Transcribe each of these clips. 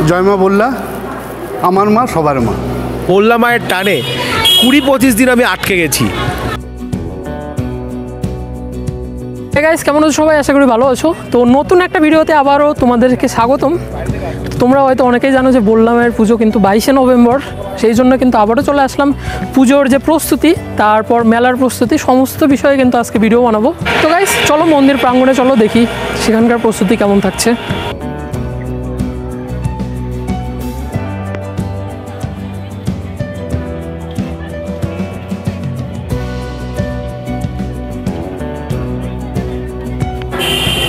জয়মা বললা আমার মা সবার মা। বললা মায়ের টানে 20-25 দিন আমি আটকে গেছি। গাইস, কেমন আছো সবাই? আশা করি ভালো আছো। তো নতুন একটা ভিডিওতে আবারও তোমাদেরকে স্বাগতম। তোমরা হয়তো অনেকেই জানো যে বললা মায়ের পুজো কিন্তু 22শে নভেম্বর, সেই জন্য কিন্তু আবারও চলে আসলাম পুজোর যে প্রস্তুতি, তারপর মেলার প্রস্তুতি, সমস্ত বিষয়ে কিন্তু আজকে ভিডিও বানাবো। তো গাইস, চলো মন্দির প্রাঙ্গণে চলো, দেখি সেখানকার প্রস্তুতি কেমন থাকছে।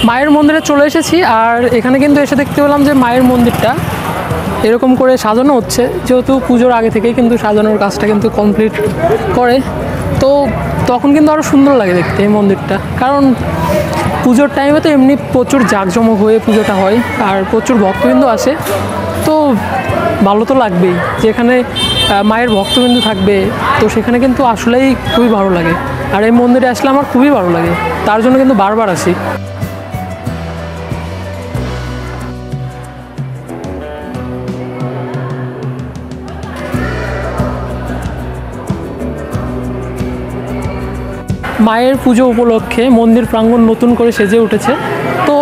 মায়ের মন্দিরে চলে এসেছি, আর এখানে কিন্তু এসে দেখতে পেলাম যে মায়ের মন্দিরটা এরকম করে সাজানো হচ্ছে, যেহেতু পুজোর আগে থেকেই কিন্তু সাজানোর কাজটা কিন্তু কমপ্লিট করে, তো তখন কিন্তু আরও সুন্দর লাগে দেখতে এই মন্দিরটা। কারণ পুজোর টাইমে তো এমনি প্রচুর জাঁকজমক হয়ে পুজোটা হয়, আর প্রচুর ভক্তবৃন্দ আসে, তো ভালো তো লাগবেই। যেখানে মায়ের ভক্তবৃন্দ থাকবে, তো সেখানে কিন্তু আসলেই খুবই ভালো লাগে। আর এই মন্দিরে আসলে আমার খুবই ভালো লাগে, তার জন্য কিন্তু বারবার আসি। মায়ের পুজো উপলক্ষে মন্দির প্রাঙ্গণ নতুন করে সেজে উঠেছে। তো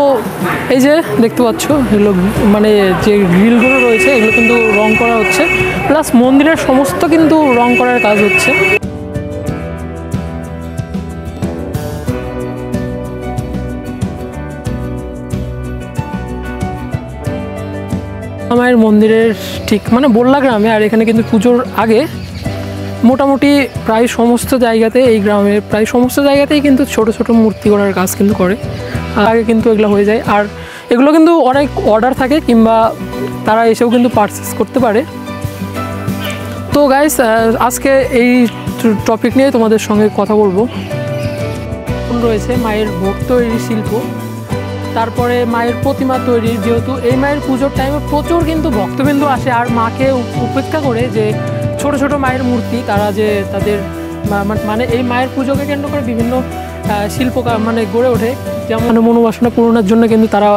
এই যে দেখতে পাচ্ছ, এগুলো মানে যে গ্রিলগুলো রয়েছে এগুলো কিন্তু রং করা হচ্ছে, প্লাস মন্দিরের সমস্ত কিন্তু রং করার কাজ হচ্ছে। মায়ের মন্দিরের ঠিক মানে বললা গ্রামে, আর এখানে কিন্তু পুজোর আগে মোটামুটি প্রায় সমস্ত জায়গাতে, এই গ্রামের প্রায় সমস্ত জায়গাতেই কিন্তু ছোট ছোট মূর্তি করার কাজ কিন্তু করে। আগে কিন্তু এগুলো হয়ে যায়, আর এগুলো কিন্তু অনেক অর্ডার থাকে, কিংবা তারা এসেও কিন্তু পারচেস করতে পারে। তো গাইস, আজকে এই টপিক নিয়ে তোমাদের সঙ্গে কথা বলবো। রয়েছে মায়ের ভোগ তৈরির শিল্প, তারপরে মায়ের প্রতিমা তৈরির, যেহেতু এই মায়ের পুজোর টাইমে প্রচুর কিন্তু ভক্তবৃন্দ আসে, আর মাকে উপেক্ষা করে যে ছোট ছোট মায়ের মূর্তি, তারা যে তাদের মানে এই মায়ের পুজোকে কেন্দ্র করে বিভিন্ন শিল্প মানে গড়ে ওঠে, যেমন মনোবাসনা পূরণের জন্য কিন্তু তারা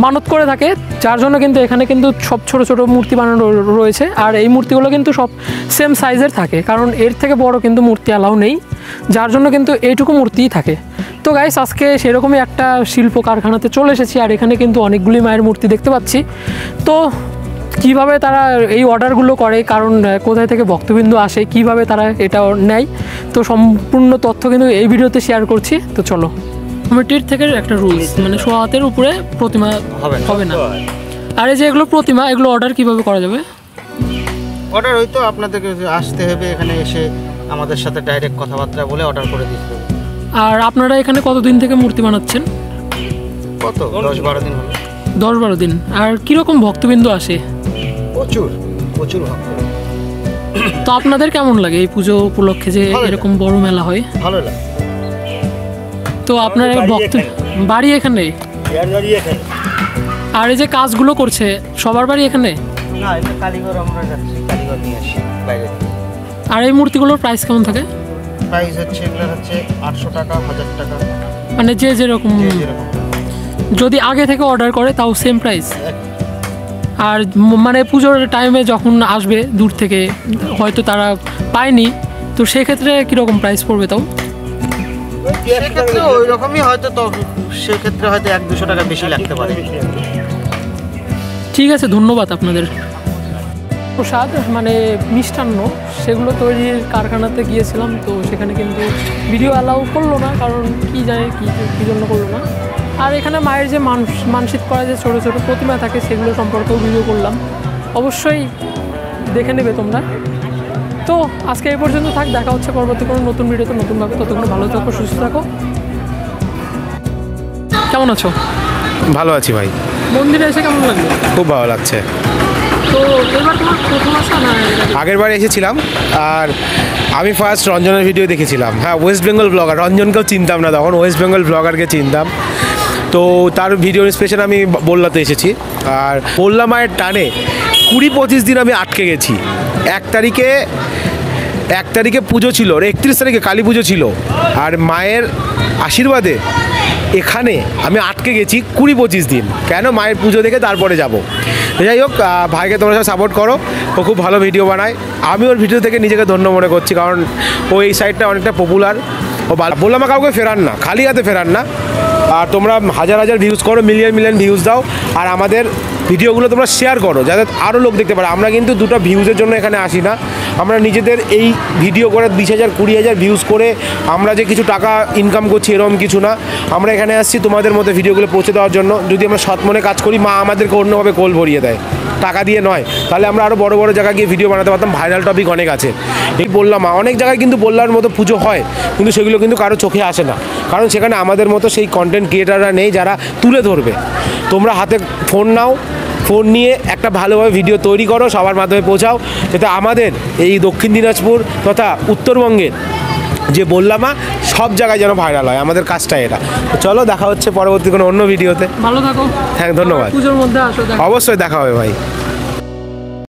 মানত করে থাকে, যার জন্য কিন্তু এখানে কিন্তু সব ছোট ছোট মূর্তি বানানো রয়েছে। আর এই মূর্তিগুলো কিন্তু সব সেম সাইজের থাকে, কারণ এর থেকে বড় কিন্তু মূর্তি অ্যালাউ নেই, যার জন্য কিন্তু এইটুকু মূর্তিই থাকে। তো গাইস, আজকে সেরকমই একটা শিল্প কারখানাতে চলে এসেছি, আর এখানে কিন্তু অনেকগুলি মায়ের মূর্তি দেখতে পাচ্ছি। তো কিভাবে তারা এই অর্ডারগুলো করে, কারণ কোথায় থেকে ভক্তবৃন্দ আসে, কিভাবে তারা এটা নেয়, তো সম্পূর্ণ তথ্য কিন্তু এই ভিডিওতে শেয়ার করছি। তো চলো। কমিটির থেকে একটা রুলস, মানে 100 হাতের উপরে প্রতিমা হবে না। আর এই যে এগুলো প্রতিমা, এগুলো অর্ডার কিভাবে করা যাবে? অর্ডার হয়তো আপনাদেরকে আসতে হবে, এখানে এসে আমাদের সাথে ডাইরেক্ট কথাবার্তা বলে অর্ডার করে দিতে হবে। আর আপনারা এখানে কতদিন থেকে মূর্তি বানাচ্ছেন? কত 10-12 দিন হলো। 10-12 দিন। আর কীরকম ভক্তবৃন্দ আসে? প্রচুর প্রচুর ভক্ত। তো আপনাদের কেমন লাগে এই পুজো উপলক্ষে যে এরকম বড় মেলা হয়? ভালো লাগে। তো আপনার ভক্ত বাড়ি এখানে? আর এই যে কাজগুলো করছে সবার বাড়ি এখানে? না, এটা কারিগর, আমরা যাচ্ছি কারিগর নিয়ে আসি বাইরে থেকে। আর এই মূর্তিগুলোর প্রাইস কেমন থাকে? প্রাইস হচ্ছে এগুলো হচ্ছে 800 টাকা, 1000 টাকা, মানে যে যেরকম। যদি আগে থেকে অর্ডার করে তাও সেম প্রাইস? আর মানে পুজোর টাইমে যখন আসবে দূর থেকে, হয়তো তারা পায়নি, তো সেক্ষেত্রে কীরকম প্রাইস পড়বে? তাও সেক্ষেত্রে ওই রকমই হয়তো, তো সেক্ষেত্রে হয়তো 100-200 টাকা বেশি লাগতে পারে। ঠিক আছে, ধন্যবাদ আপনাদের। প্রসাদ মানে মিষ্টান্ন, সেগুলো তৈরির কারখানাতে গিয়েছিলাম, তো সেখানে কিন্তু ভিডিও অ্যালাউ করলো না, কারণ কি জানে কী জন্য করলো না। আর এখানে মায়ের যে মানসিক করা যে ছোটো ছোটো প্রতিমা থাকে, সেগুলো সম্পর্কেও ভিডিও করলাম, অবশ্যই দেখে নেবে তোমরা। তো আজকে এই পর্যন্ত থাক, দেখা হচ্ছে পরবর্তী কোনো নতুন ভিডিওতে নতুনভাবে। ততক্ষণ ভালো থাকো, সুস্থ থাকো। কেমন আছো? ভালো আছি ভাই। মন্দিরে এসে কেমন লাগলো? খুব ভালো লাগছে। তো এবার তোমার প্রথম আসা না? আগের বার এসেছিলাম, আর আমি ফার্স্ট রঞ্জনের ভিডিও দেখেছিলাম। হ্যাঁ, ওয়েস্ট বেঙ্গল ব্লগার, রঞ্জনকেও চিনতাম না তখন, ওয়েস্ট বেঙ্গল ব্লগারকে চিনতাম। তো তার ভিডিও ইন্সপিরেশন আমি বললাতে এসেছি। আর বললা মায়ের টানে 20-25 দিন আমি আটকে গেছি। 1 তারিখে পুজো ছিল, 31 তারিখে কালী পুজো ছিল, আর মায়ের আশীর্বাদে এখানে আমি আটকে গেছি 20-25 দিন। কেন? মায়ের পুজো দেখে তারপরে যাব। যাই হোক, ভাইকে তোমরা সব সাপোর্ট করো, ও খুব ভালো ভিডিও বানায়। আমি ওর ভিডিও থেকে নিজেকে ধন্য মনে করছি, কারণ ও এই সাইডটা অনেকটা পপুলার। ও বললাম কাউকে ফেরান না, খালি হাতে ফেরান না। আর তোমরা হাজার হাজার ভিউজ করো, মিলিয়ন ভিউজ দাও, আর আমাদের ভিডিওগুলো তোমরা শেয়ার করো যাতে আরও লোক দেখতে পারে। আমরা কিন্তু দুটো ভিউজের জন্য এখানে আসি না, আমরা নিজেদের এই ভিডিও করে 20,000 20,000 ভিউজ করে আমরা যে কিছু টাকা ইনকাম করছি এরকম কিছু না। আমরা এখানে আসছি তোমাদের মধ্যে ভিডিওগুলো পৌঁছে দেওয়ার জন্য। যদি আমরা সৎ মনে কাজ করি, মা আমাদেরকে অন্যভাবে কোল ভরিয়ে দেয়, টাকা দিয়ে নয়, তাহলে আমরা আরও বড় বড় জায়গায় গিয়ে ভিডিও বানাতে পারতাম। ভাইরাল টপিক অনেক আছে। এই বললাম অনেক জায়গায় কিন্তু বললার মতো পুজো হয়, কিন্তু সেগুলো কিন্তু কারো চোখে আসে না, কারণ সেখানে আমাদের মতো সেই কন্টেন্ট ক্রিয়েটাররা নেই যারা তুলে ধরবে। তোমরা হাতে ফোন নাও, ফোন নিয়ে একটা ভালোভাবে ভিডিও তৈরি করো, সবার মাধ্যমে পৌঁছাও, যাতে আমাদের এই দক্ষিণ দিনাজপুর তথা উত্তরবঙ্গের যে বললাম সব জায়গায় যেন ভাইরাল হয়। আমাদের কাজটা এটা। তো চলো, দেখা হচ্ছে পরবর্তী কোনো অন্য ভিডিওতে। ভালো থাকো। হ্যাঁ, ধন্যবাদ। পুজোর মধ্যে আসো। অবশ্যই দেখা হবে ভাই।